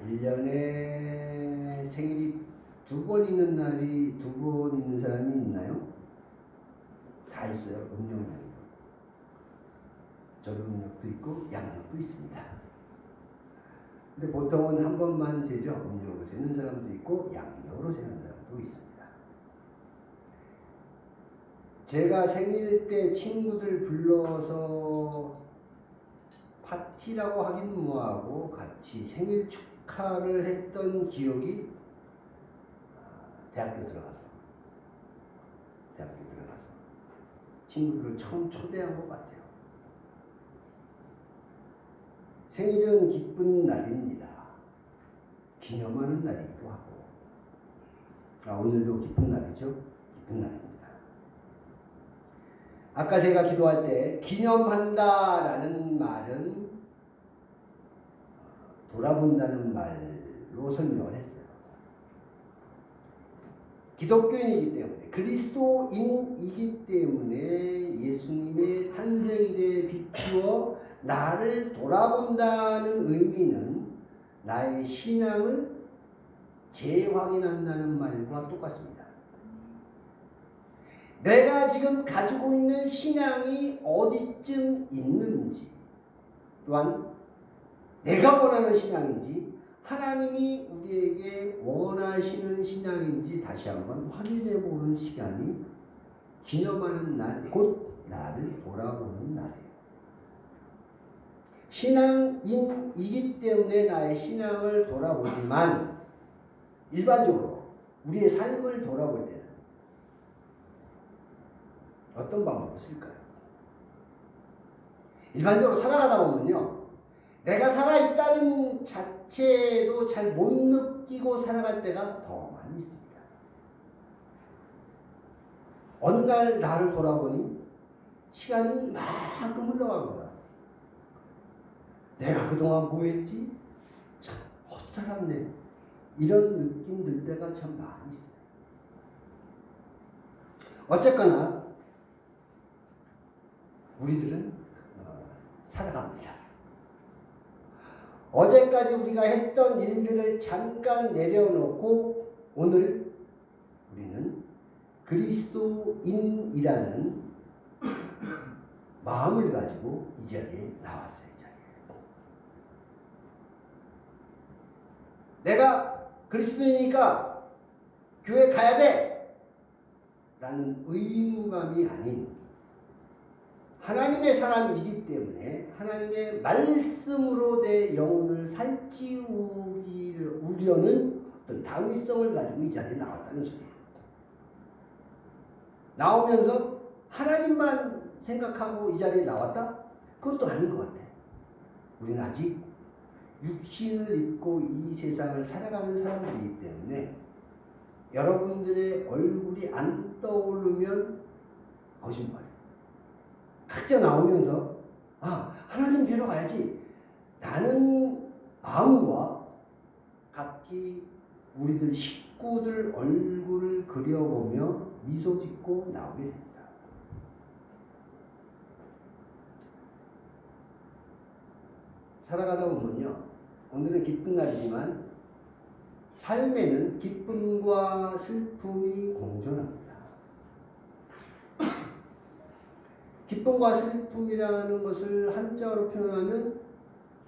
1년에 생일이 2번 있는 날이 2번 있는 사람이 있나요? 다 있어요. 음력날이. 절음력도 있고 양력도 있습니다. 근데 보통은 한 번만 세죠. 음력으로 세는 사람도 있고 양력으로 세는 사람도 있습니다. 제가 생일 때 친구들 불러서 파티라고 하긴 뭐하고 같이 생일 축하를 했던 기억이 대학교 들어가서 친구들을 처음 초대한 것 같아요. 생일은 기쁜 날입니다. 기념하는 날이기도 하고. 오늘도 기쁜 날이죠. 기쁜 날입니다. 아까 제가 기도할 때 기념한다라는 말은 돌아본다는 말로 설명을 했어요. 기독교인이기 때문에, 그리스도인이기 때문에 예수님의 탄생일에 비추어 나를 돌아본다는 의미는 나의 신앙을 재확인한다는 말과 똑같습니다. 내가 지금 가지고 있는 신앙이 어디쯤 있는지, 또한 내가 원하는 신앙인지 하나님이 우리에게 원하시는 신앙인지 다시 한번 확인해 보는 시간이 기념하는 날, 곧 나를 돌아보는 날이에요. 신앙인이기 때문에 나의 신앙을 돌아보지만 일반적으로 우리의 삶을 돌아볼 때는 어떤 방법을 쓸까요? 일반적으로 살아가다 보면요, 내가 살아있다는 자체도 잘 못 느끼고 살아갈 때가 더 많이 있습니다. 어느 날 나를 돌아보니 시간이 이만큼 흘러갑니다. 내가 그동안 뭐 했지? 참 헛살았네. 이런 느낌 들 때가 참 많이 있어요. 어쨌거나 우리들은 살아갑니다. 어제까지 우리가 했던 일들을 잠깐 내려놓고 오늘 우리는 그리스도인이라는 마음을 가지고 이 자리에 나왔어요. 이 자리에. 내가 그리스도인이니까 교회 가야 돼! 라는 의무감이 아닌 하나님의 사람이기 때문에 하나님의 말씀으로 내 영혼을 살찌우려는 어떤 당위성을 가지고 이 자리에 나왔다는 소리예요. 나오면서 하나님만 생각하고 이 자리에 나왔다? 그것도 아닌 것 같아. 우리는 아직 육신을 입고 이 세상을 살아가는 사람들이기 때문에 여러분들의 얼굴이 안 떠오르면 거짓말이에요. 각자 나오면서 하나님 뵈러 가야지 라는 마음과 각기 우리들 식구들 얼굴을 그려보며 미소 짓고 나오게 됩니다. 살아가다 보면요, 오늘은 기쁜 날이지만 삶에는 기쁨과 슬픔이 공존합니다. 기쁨과 슬픔이라는 것을 한자어로 표현하면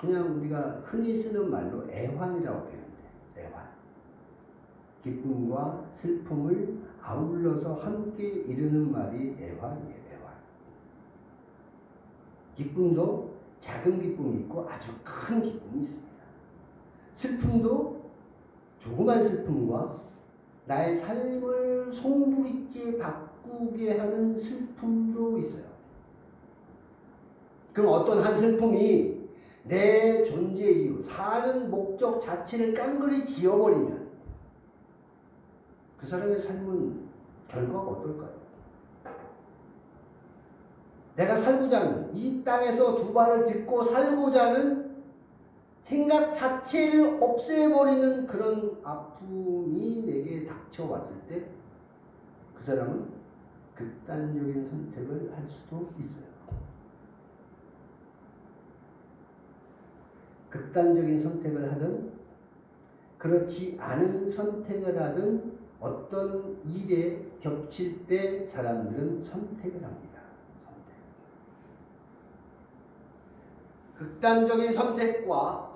그냥 우리가 흔히 쓰는 말로 애환이라고 표현해요. 애환. 기쁨과 슬픔을 아울러서 함께 이루는 말이 애환이에요. 애환. 기쁨도 작은 기쁨이 있고 아주 큰 기쁨이 있습니다. 슬픔도 조그만 슬픔과 나의 삶을 송두리째 바꾸게 하는 슬픔도 있어요. 그럼 어떤 한 슬픔이 내 존재 이유, 사는 목적 자체를 깡그리 지워버리면 그 사람의 삶은 결과가 어떨까요? 내가 살고자 하는, 이 땅에서 두 발을 딛고 살고자 하는 생각 자체를 없애버리는 그런 아픔이 내게 닥쳐왔을 때 그 사람은 극단적인 선택을 할 수도 있어요. 극단적인 선택을 하든 그렇지 않은 선택을 하든 어떤 일에 겹칠 때 사람들은 선택을 합니다. 선택. 극단적인 선택과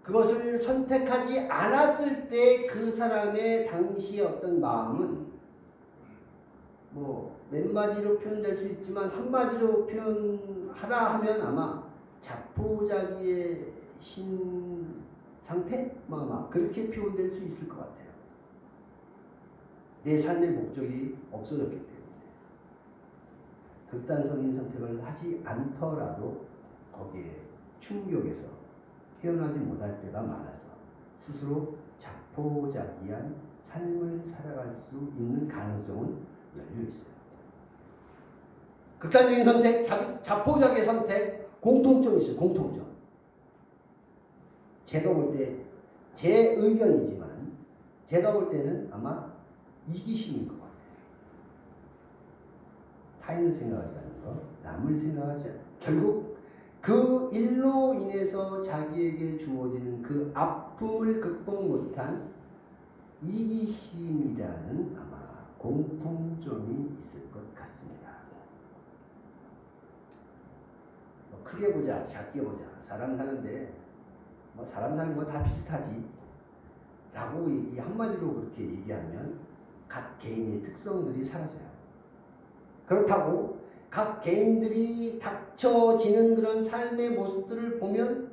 그것을 선택하지 않았을 때 그 사람의 당시의 어떤 마음은 뭐 몇 마디로 표현될 수 있지만 한마디로 표현하라 하면 아마 자포자기의 신 상태? 아마 그렇게 표현될 수 있을 것 같아요. 내 삶의 목적이 없어졌기 때문에. 극단적인 선택을 하지 않더라도 거기에 충격에서 태어나지 못할 때가 많아서 스스로 자포자기한 삶을 살아갈 수 있는 가능성은 열려 있어요. 극단적인 선택, 자포자기의 선택, 공통점이 있어요. 공통점. 제가 볼 때 제 의견이지만 제가 볼 때는 아마 이기심인 것 같아요. 타인을 생각하지 않는 것, 남을 생각하지 않는 것. 결국 그 일로 인해서 자기에게 주어지는 그 아픔을 극복 못한 이기심이라는 아마 공통점이 있을 것 같습니다. 크게 보자, 작게 보자. 사람 사는데 뭐 사람 사는 거 다 비슷하지 라고 한마디로 그렇게 얘기하면 각 개인의 특성들이 사라져요. 그렇다고 각 개인들이 닥쳐지는 그런 삶의 모습들을 보면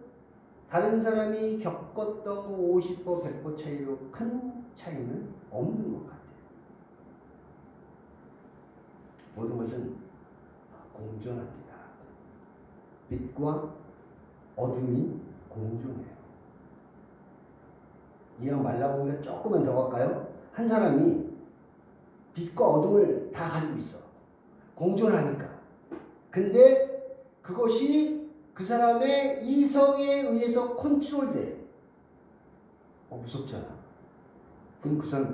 다른 사람이 겪었던 거 50% 100% 차이로 큰 차이는 없는 것 같아요. 모든 것은 공존합니다. 빛과 어둠이 공존해요. 이왕 말라고 보면 조금만 더 갈까요? 한 사람이 빛과 어둠을 다 가지고 있어. 공존하니까. 근데 그것이 그 사람의 이성에 의해서 컨트롤돼. 무섭잖아. 그럼 그 사람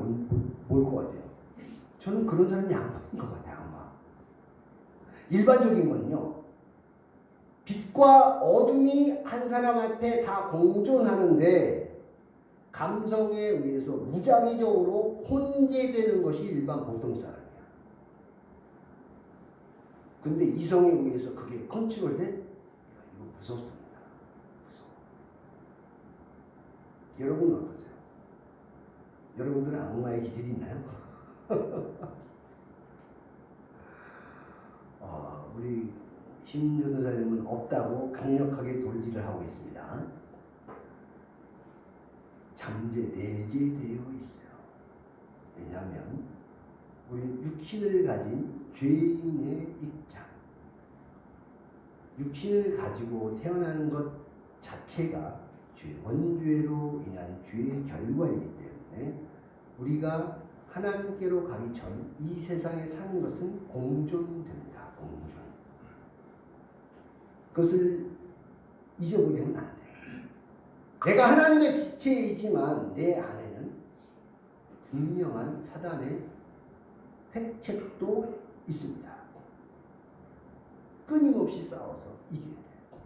뭘 것 같아요? 저는 그런 사람이 안 보인 것 같아요. 아마. 일반적인 건요. 빛과 어둠이 한 사람 앞에 다 공존하는데 감성에 의해서 무작위적으로 혼재되는 것이 일반 보통 사람이야. 근데 이성에 의해서 그게 컨트롤돼? 이거 무섭습니다. 무서워. 여러분은 어떠세요? 여러분들은 악마의 기질이 있나요? 우리 심전도사님은 없다고 강력하게 돌지를 하고 있습니다. 내재되어 있어요. 왜냐하면 우리 육신을 가진 죄인의 입장, 육신을 가지고 태어나는 것 자체가 원죄로 인한 죄의 결과이기 때문에 우리가 하나님께로 가기 전 이 세상에 사는 것은 공존됩니다. 공존. 그것을 잊어버리면 안 돼요. 내가 하나님의 지체이지만 내 안에는 분명한 사단의 획책도 있습니다. 끊임없이 싸워서 이겨야 돼요.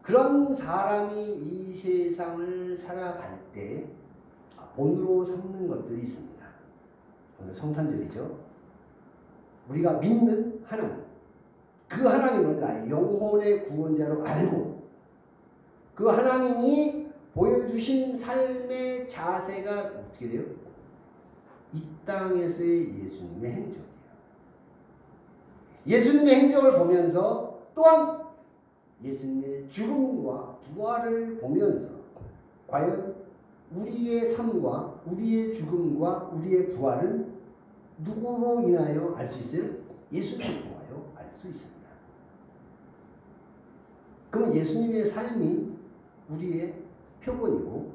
그런 사람이 이 세상을 살아갈 때 본으로 삼는 것들이 있습니다. 오늘 성탄절이죠. 우리가 믿는 하나님. 그 하나님을 나의 영혼의 구원자로 알고 그 하나님이 보여주신 삶의 자세가 어떻게 돼요? 이 땅에서의 예수님의 행적이에요. 예수님의 행적을 보면서 또한 예수님의 죽음과 부활을 보면서 과연 우리의 삶과 우리의 죽음과 우리의 부활은 누구로 인하여 알 수 있어요? 예수님을 통하여 알 수 있습니다. 그러면 예수님의 삶이 우리의 표본이고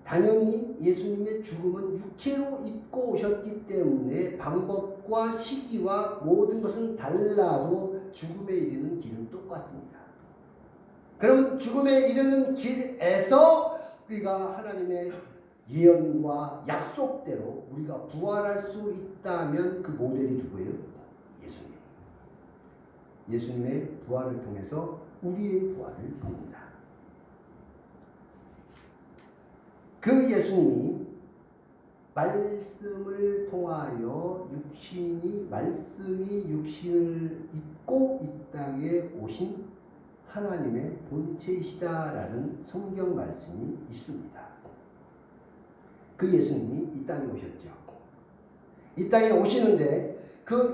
당연히 예수님의 죽음은 육체로 입고 오셨기 때문에 방법과 시기와 모든 것은 달라도 죽음에 이르는 길은 똑같습니다. 그럼 죽음에 이르는 길에서 우리가 하나님의 예언과 약속대로 우리가 부활할 수 있다면 그 모델이 누구예요? 예수님. 예수님의 부활을 통해서 우리의 부활을 봅니다. 그 예수님이 말씀을 통하여 말씀이 육신을 입고 이 땅에 오신 하나님의 본체이시다라는 성경 말씀이 있습니다. 그 예수님이 이 땅에 오셨죠. 이 땅에 오시는데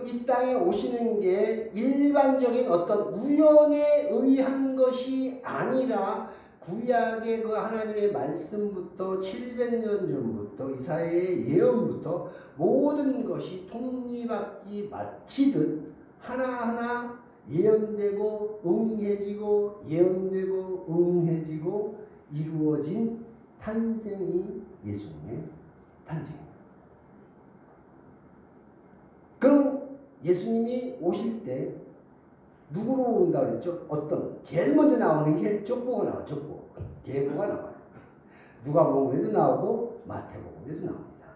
이 땅에 오시는 게 일반적인 어떤 우연에 의한 것이 아니라 구약의 그 하나님의 말씀부터 700년 전부터 이사야의 예언부터 모든 것이 톱니바퀴 맞히듯 하나하나 예언되고 응해지고 예언되고 응해지고 이루어진 탄생이 예수님의 탄생입니다. 그럼 예수님이 오실 때 누구로 온다고 그랬죠? 제일 먼저 나오는 게 족보가 나와요. 족보. 계보가 나와요. 누가복음에도 나오고 마태복음에도 나옵니다.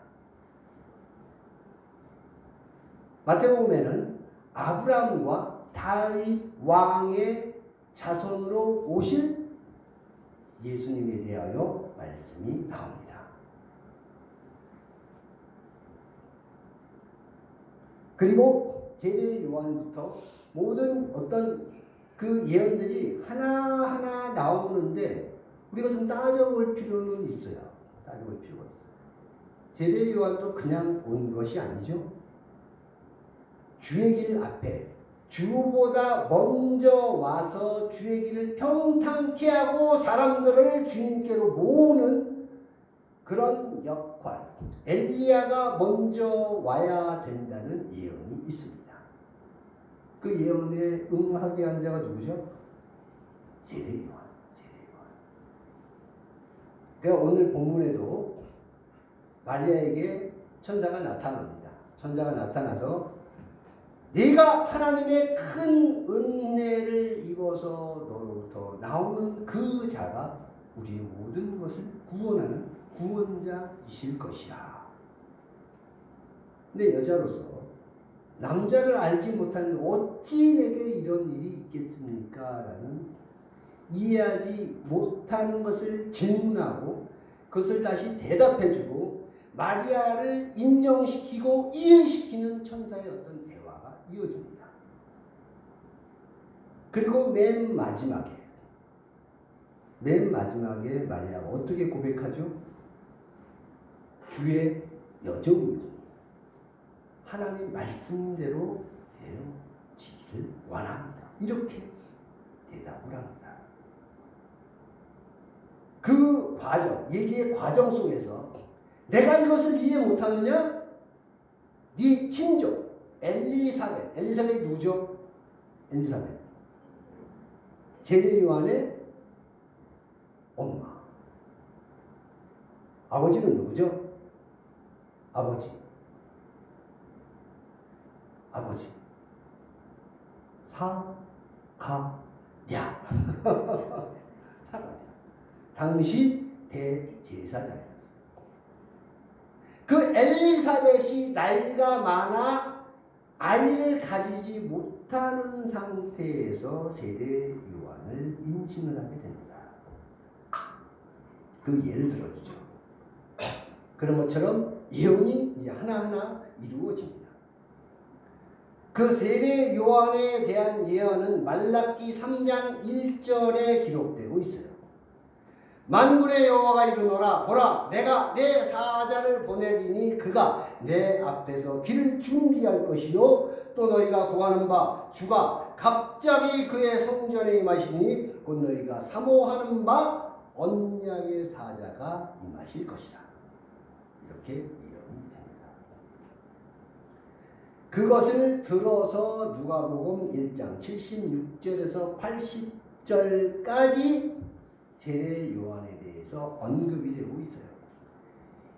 마태복음에는 아브라함과 다윗 왕의 자손으로 오실 예수님에 대하여 말씀이 나옵니다. 그리고 세례 요한부터 모든 어떤 그 예언들이 하나하나 나오는데 우리가 좀 따져볼 필요는 있어요. 따져볼 필요가 있어요. 세례 요한도 그냥 온 것이 아니죠. 주의 길 앞에 주보다 먼저 와서 주의 길을 평탄케 하고 사람들을 주님께로 모으는 그런 역할, 엘리야가 먼저 와야 된다는 예언이 있습니다. 그 예언에 응하게 한 자가 누구죠? 세례 요한. 그러니까 오늘 본문에도 마리아에게 천사가 나타납니다. 천사가 나타나서 네가 하나님의 큰 은혜를 입어서 너로부터 나오는 그 자가 우리의 모든 것을 구원하는 구원자이실 것이야. 근데 여자로서 남자를 알지 못하는 어찌 내게 이런 일이 있겠습니까? 라는 이해하지 못하는 것을 질문하고 그것을 다시 대답해주고 마리아를 인정시키고 이해시키는 천사의 어떤 대화가 이어집니다. 그리고 맨 마지막에 마리아가 어떻게 고백하죠? 주의 여정입니다. 하나님 말씀대로 되어지기를 원합니다. 이렇게 대답을 합니다. 그 과정, 얘기의 과정 속에서 내가 이것을 이해 못하느냐? 네 친족 엘리사벳 누구죠? 엘리사벳 세례 요한의 엄마. 아버지는 누구죠? 아버지. 사가랴. 사가랴. 당시 대제사장이었어요. 그 엘리사벳이 나이가 많아 아이를 가지지 못하는 상태에서 세례 요한을 임신을 하게 됩니다. 그 예를 들어주죠. 그런 것처럼 예언이 이제 하나하나 이루어집니다. 그 세례 요한에 대한 예언은 말라기 3장 1절에 기록되고 있어요. 만군의 여호와가 이르노라 보라 내가 내 사자를 보내리니 그가 내 앞에서 길을 준비할 것이요 또 너희가 구하는 바 주가 갑자기 그의 성전에 임하시니 곧 너희가 사모하는 바 언약의 사자가 임하실 것이라. 이렇게 예언이 됩니다. 그것을 들어서 누가복음 1장 76절에서 80절까지 세례 요한에 대해서 언급이 되고 있어요.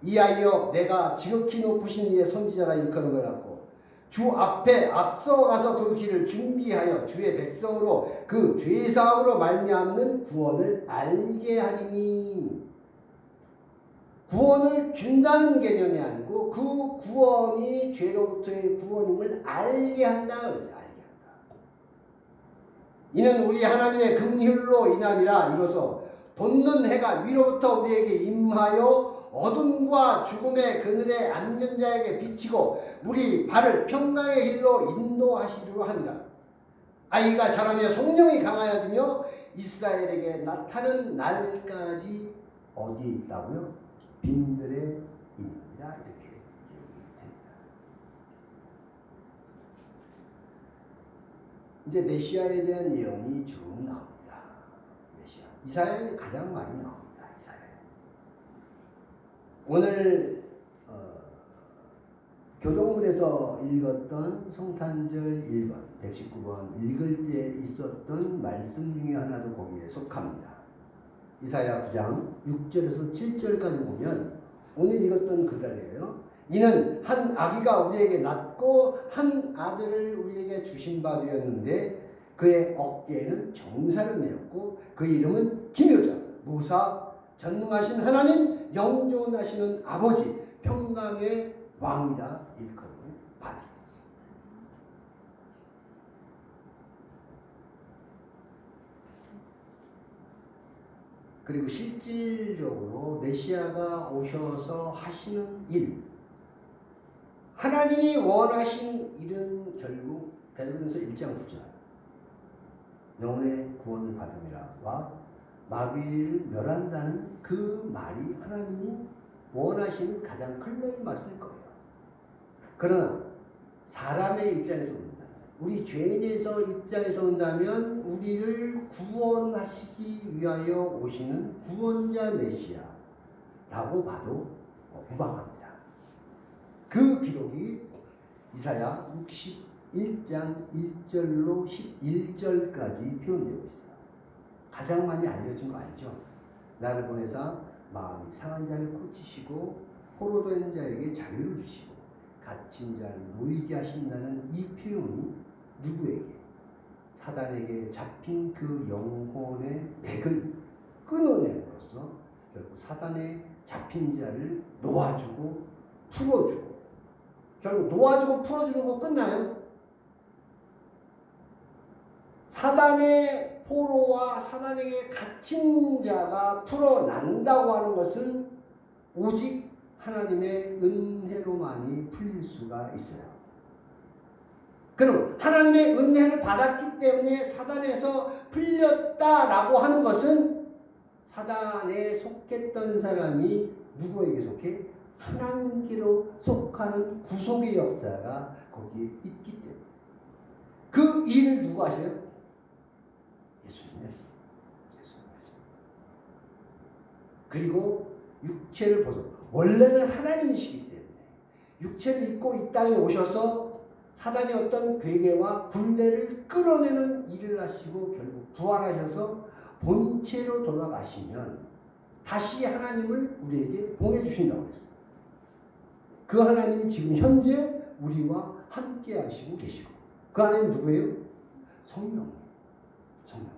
이하여 내가 지극히 높으신 이의 선지자라 일컫는 것 같고 주 앞에 앞서가서 그 길을 준비하여 주의 백성으로 그 죄사함으로 말미암는 구원을 알게 하리니. 구원을 준다는 개념이 아니고 그 구원이 죄로부터의 구원임을 알게 한다 그랬어요. 알게 한다. 이는 우리 하나님의 긍휼로 인함이라. 이로써 돋는 해가 위로부터 우리에게 임하여 어둠과 죽음의 그늘에 앉는 자에게 비치고 우리 발을 평강의 길로 인도하시리로 하니라. 아이가 자라며 성령이 강하여지며 이스라엘에게 나타나는 날까지 어디에 있다고요? 빈들에 있느니라. 이렇게 기록이 됩니다. 이제 메시아에 대한 예언이 쭉 나옵니다. 메시아. 이사야에 가장 많이 나옵니다. 이사야에. 오늘 교동문에서 읽었던 성탄절 1번, 119번 읽을 때 있었던 말씀 중에 하나도 거기에 속합니다. 이사야 9장 6절에서 7절까지 보면 오늘 읽었던 그대로예요. 이는 한 아기가 우리에게 낳고 한 아들을 우리에게 주신 바 되었는데 그의 어깨에는 정사를 메었고 그 이름은 기묘자, 무사, 전능하신 하나님, 영존하시는 아버지, 평강의 왕이라 일컬음을 받으리라. 그리고 실질적으로 메시아가 오셔서 하시는 일, 하나님이 원하신 일은 결국 베드로전서 1장 9절 영혼의 구원을 받음이라와 마귀를 멸한다는 그 말이 하나님이 원하시는 가장 클라이막스일 거예요. 그러나 사람의 입장에서 본다. 우리 죄인에서 입장에서 본다면 우리를 구원하시기 위하여 오시는 구원자 메시아라고 봐도 무방합니다. 그 기록이 이사야 61장 1절로 11절까지 표현되고 있어요. 가장 많이 알려진 거 알죠? 나를 보내사 마음이 상한 자를 고치시고 포로된 자에게 자유를 주시고 갇힌 자를 놓이게 하신다는 이 표현이 누구에게? 사단에게 잡힌 그 영혼의 맥을 끊어냄으로써 결국 사단에 잡힌 자를 놓아주고 풀어주고, 결국 놓아주고 풀어주는 거 끝나요? 사단의 포로와 사단에게 갇힌 자가 풀어난다고 하는 것은 오직 하나님의 은혜로만이 풀릴 수가 있어요. 그럼 하나님의 은혜를 받았기 때문에 사단에서 풀렸다라고 하는 것은 사단에 속했던 사람이 누구에게 속해? 하나님께로 속하는 구속의 역사가 거기에 있기 때문에. 그 일을 누가 하셔요? 예수님이 하시죠. 그리고 육체를 벗어. 원래는 하나님이시기 때문에 육체를 입고 이 땅에 오셔서 사단의 어떤 괴계와 굴레를 끌어내는 일을 하시고 결국 부활하셔서 본체로 돌아가시면 다시 하나님을 우리에게 보내주신다고 했어요. 그 하나님이 지금 현재 우리와 함께 하시고 계시고, 그 하나님 누구예요? 성령. 성령.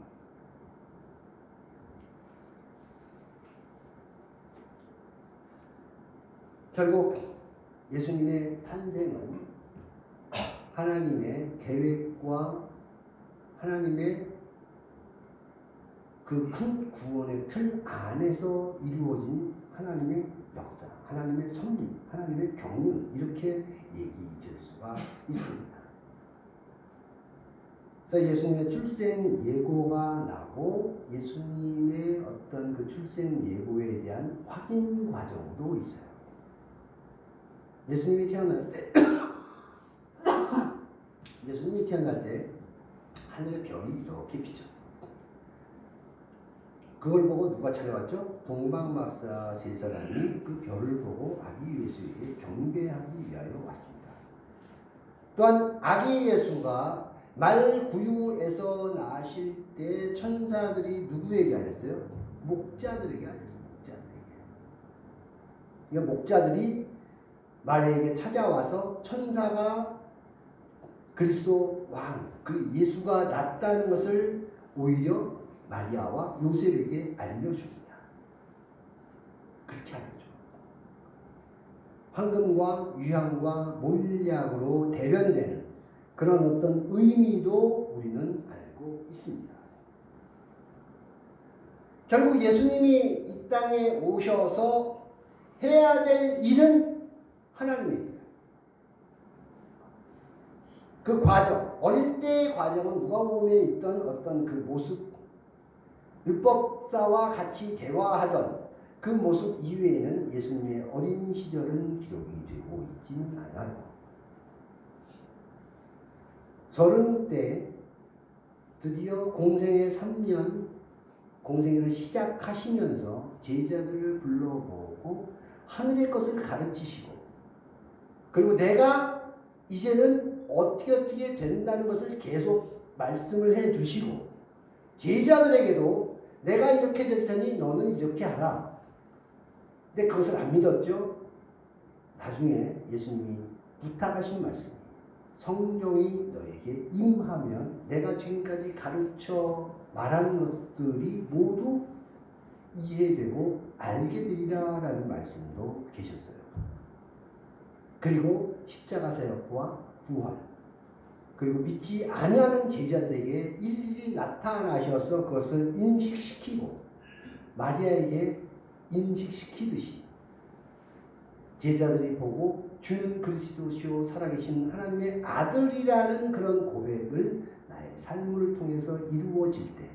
결국 예수님의 탄생은 하나님의 계획과 하나님의 그 큰 구원의 틀 안에서 이루어진 하나님의 역사, 하나님의 섭리, 하나님의 경륜, 이렇게 얘기될 수가 있습니다. 그래서 예수님의 출생 예고가 나고 예수님의 어떤 그 출생 예고에 대한 확인 과정도 있어요. 예수님이 태어날 때 예수님이 태어날 때 하늘의 별이 이렇게 비쳤어. 그걸 보고 누가 찾아왔죠? 동방박사 세 사람이 그 별을 보고 아기 예수에게 경배하기 위하여 왔습니다. 또한 아기 예수가 말구유에서 나실 때 천사들이 누구에게 알렸어요? 목자들에게 알렸어요. 목자들에게. 그러니까 목자들이 마리아에게 찾아와서 천사가 그리스도 왕, 그 예수가 낳았다는 것을 오히려 마리아와 요셉에게 알려줍니다. 그렇게 알려줘. 황금과 유향과 몰약으로 대변되는 그런 어떤 의미도 우리는 알고 알고 있습니다. 결국 예수님이 이 땅에 오셔서 해야 될 일은 하나님입니다. 그 과정, 어릴 때의 과정은 누가복음에 있던 어떤 그 모습, 율법사와 같이 대화하던 그 모습 이외에는 예수님의 어린 시절은 기록이 되고 있지는 않아요. 30대 드디어 공생애 3년 공생애를 시작하시면서 제자들을 불러보고 하늘의 것을 가르치시고, 그리고 내가 이제는 어떻게 된다는 것을 계속 말씀을 해 주시고, 제자들에게도 내가 이렇게 될 테니 너는 이렇게 하라. 근데 그것을 안 믿었죠. 나중에 예수님이 부탁하신 말씀, 성령이 너에게 임하면 내가 지금까지 가르쳐 말한 것들이 모두 이해되고 알게 되리라 라는 말씀도 계셨어요. 그리고 십자가 사역과 부활, 그리고 믿지 아니하는 제자들에게 일일이 나타나셔서 그것을 인식시키고 마리아에게 인식시키듯이 제자들이 보고 주는 그리스도시요 살아계신 하나님의 아들이라는 그런 고백을 나의 삶을 통해서 이루어질 때,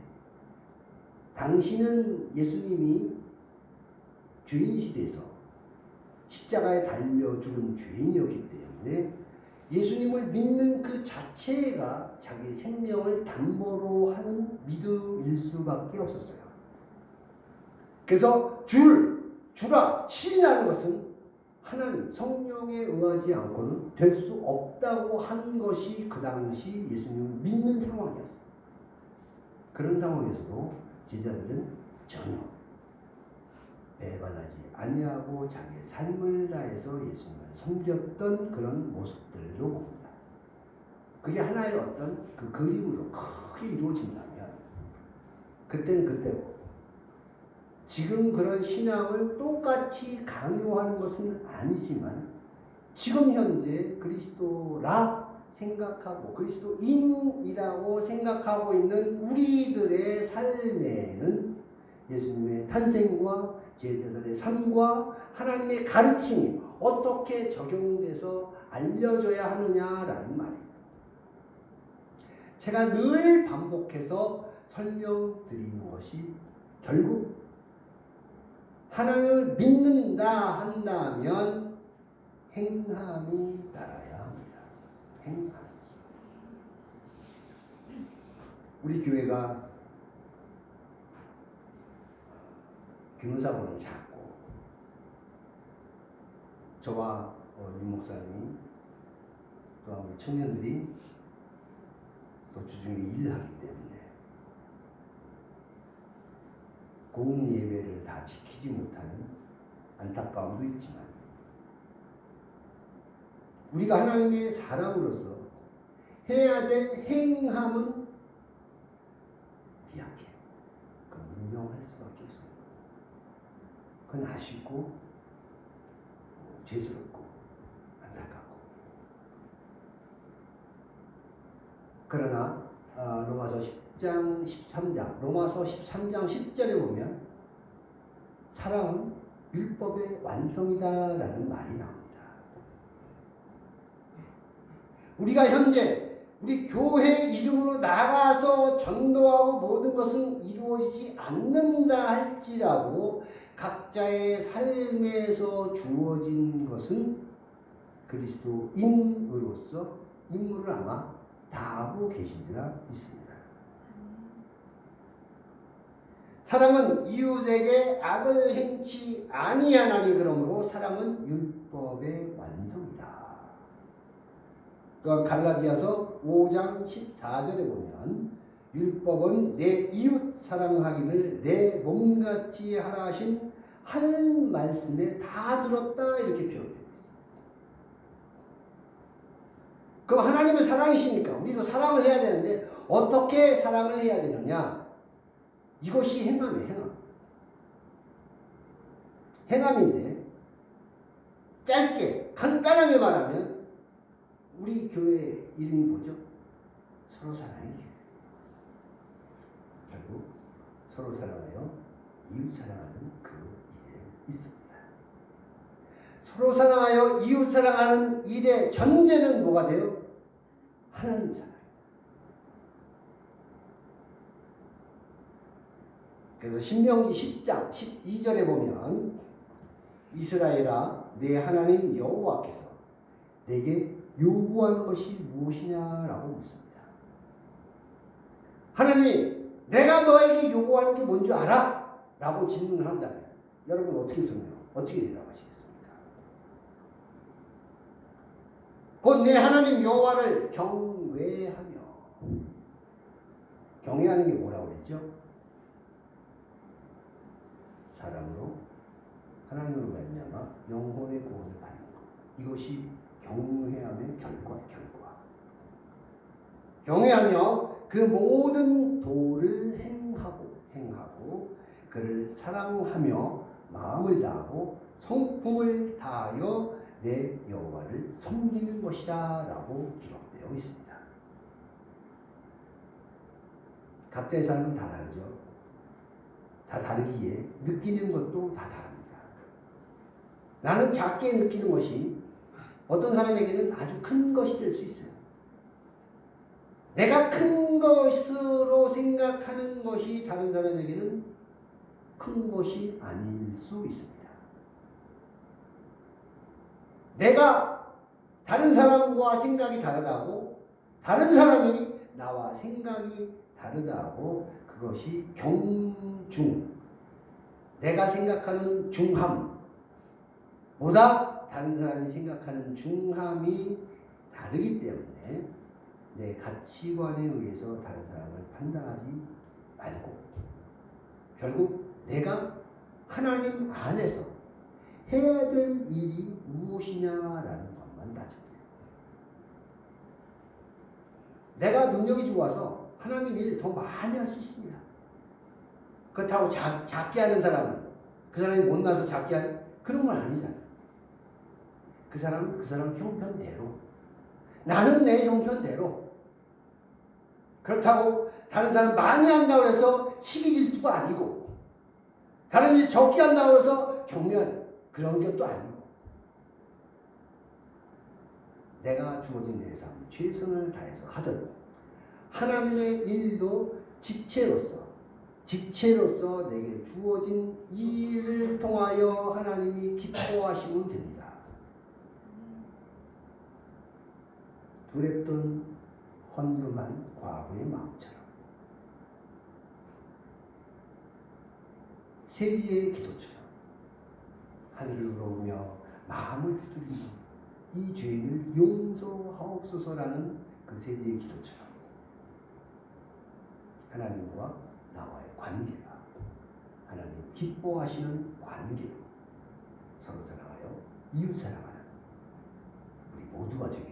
당신은 예수님이 죄인 시대에서 십자가에 달려 죽은 죄인이었기 때문에 예수님을 믿는 그 자체가 자기 생명을 담보로 하는 믿음일 수밖에 없었어요. 그래서 주라 시인하는 것은 하나님 성령에 의하지 않고는 될 수 없다고 한 것이 그 당시 예수님을 믿는 상황이었어요. 그런 상황에서도 제자들은 전혀 배반하지 아니하고 자기의 삶을 다해서 예수님을 섬겼던 그런 모습들도 봅니다. 그게 하나의 어떤 그 그림으로 크게 이루어진다면 그때는 그때고, 지금 그런 신앙을 똑같이 강요하는 것은 아니지만 지금 현재 그리스도라 생각하고 그리스도인이라고 생각하고 있는 우리들의 삶에는 예수님의 탄생과 제자들의 삶과 하나님의 가르침이 어떻게 적용돼서 알려져야 하느냐라는 말이에요. 제가 늘 반복해서 설명드리는 것이 결국 하나님을 믿는다 한다면 행함이 따라야 합니다. 행함. 우리 교회가 규모상으로는 작고, 저와 임 목사님이 또 우리 청년들이 또 주중에 일을 하기 때문에 공공 예배를 다 지키지 못하는 안타까움도 있지만, 우리가 하나님의 사람으로서 해야 될 행함은 미약해. 그건 인정할 수밖에 없어요. 그건 아쉽고 죄스럽고 안타깝고. 그러나 로마서 10장 13장 로마서 13장 10절에 보면 사랑은 율법의 완성이다라는 말이 나옵니다. 우리가 현재 우리 교회 이름으로 나가서 전도하고 모든 것은 이루어지지 않는다 할지라도 각자의 삶에서 주어진 것은 그리스도인으로서 임무를 아마 다 하고 계시리라 믿습니다. 사람은 이웃에게 악을 행치 아니하나니 그러므로 사람은 율법의 완성이다. 또한 갈라디아서 5장 14절에 보면 율법은 내 이웃 사랑하기를 내 몸같이 하라 하신 한 말씀에 다 들었다 이렇게 표현되고 있습니다. 그럼 하나님은 사랑이시니까 우리도 사랑을 해야 되는데 어떻게 사랑을 해야 되느냐? 이것이 행함이에요. 행함인데 짧게 간단하게 말하면 우리 교회 이름이 뭐죠? 서로 사랑의 교회. 서로 사랑하여 이웃 사랑하는 그 일에 있습니다. 서로 사랑하여 이웃 사랑하는 일의 전제는 뭐가 돼요? 하나님 사랑. 그래서 신명기 10장 12절에 보면 이스라엘아 내 하나님 여호와께서 내게 요구하는 것이 무엇이냐라고 묻습니다. 하나님이 내가 너에게 요구하는 게 뭔지 알아? 라고 질문을 한다면 여러분 어떻게 설명해요? 어떻게 대답하시겠습니까? 곧 내 하나님 여호와를 경외하며, 경외하는 게 뭐라고 그랬죠? 사랑으로 하나님으로 말미암아 영혼의 구원을 받는 것. 이것이 경외함의 결과. 경외하며 그 모든 도를 행하고 그를 사랑하며 마음을 다하고 성품을 다하여 내 여호와를 섬기는 것이다 라고 기록되어 있습니다. 각자의 삶은 다 다르죠. 다 다르기에 느끼는 것도 다 다릅니다. 나는 작게 느끼는 것이 어떤 사람에게는 아주 큰 것이 될 수 있어요. 내가 큰 것으로 생각하는 것이 다른 사람에게는 큰 것이 아닐 수 있습니다. 내가 다른 사람과 생각이 다르다고, 다른 사람이 나와 생각이 다르다고, 그것이 경중, 내가 생각하는 중함보다 다른 사람이 생각하는 중함이 다르기 때문에 내 가치관에 의해서 다른 사람을 판단하지 말고 결국 내가 하나님 안에서 해야 될 일이 무엇이냐라는 것만 따지면 돼요. 내가 능력이 좋아서 하나님 일 더 많이 할 수 있습니다. 그렇다고 작게 하는 사람은 그 사람이 못나서 작게 하는 그런 건 아니잖아요. 그 사람은 그 사람 형편대로, 나는 내 형편대로. 그렇다고 다른 사람 많이 한다고 해서 시기 질투가 아니고, 다른 일 적게 한다고 해서 경멸 그런 것도 아니고, 내가 주어진 내 삶 최선을 다해서 하든 하나님의 일도 지체로서 내게 주어진 이 일을 통하여 하나님이 기뻐하시면 됩니다. 두렵던 헌금한 과부의 마음처럼 세리의 기도처럼 하늘을 우러우며 마음을 두드리며 이 죄인을 용서하옵소서라는 그 세리의 기도처럼 하나님과 나와의 관계가 하나님 기뻐하시는 관계로 서로 사랑하여 이웃 사랑하는 우리 모두가 되게